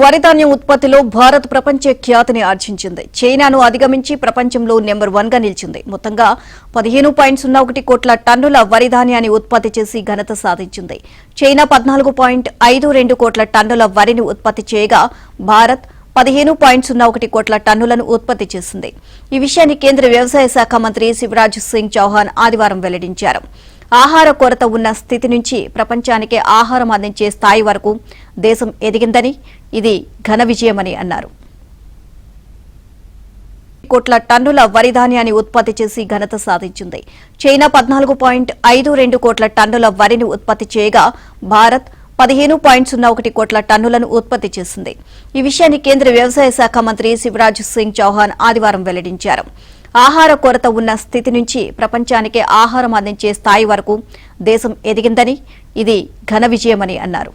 వరి ధాన్యం ఉత్పత్తిలో భారత్ ప్రపంచ ఖ్యాతిని ఆర్జించింది. చైనాను అధిగమించి ప్రపంచంలో నెంబర్ 1 గా నిలిచింది. మొత్తంగా 15.01 కోట్ల టన్నుల వరి ధాన్యాన్ని ఉత్పత్తి చేసి ఘనత సాధించింది. చైనా 14.52 కోట్ల టన్నుల వరిని ఉత్పత్తి చేయగా భారత్ 15.01 కోట్ల టన్నులను ఉత్పత్తి చేసింది. ఈ విషయాన్ని కేంద్ర వ్యవసాయ శాఖ మంత్రి శివరాజ్ సింగ్ చౌహాన్ ఆదివారం వెల్లడించారు. ఆహార కొరత ఉన్న స్థితి నుంచి ప్రపంచానికి ఆహారం అందించే స్థాయి వరకు దేశం ఎదిగిందని, ఇది ఘన విజయమని అన్నారు. కోట్ల టన్నుల వరి ధాన్యాన్ని ఉత్పత్తి చేసి ఘనత సాధించింది. చైనా 14.52 కోట్ల టన్నుల వరిని ఉత్పత్తి చేయగా భారత్ 15.01 కోట్ల టన్నులను ఉత్పత్తి చేసింది. ఈ విషయాన్ని కేంద్ర వ్యవసాయ శాఖ మంత్రి శివరాజ్ సింగ్ చౌహాన్ ఆదివారం వెల్లడించారు. ఆహార కొరత ఉన్న స్థితి నుంచి ప్రపంచానికి ఆహారం అందించే స్థాయి వరకు దేశం ఎదిగిందని, ఇది ఘన విజయమని అన్నారు.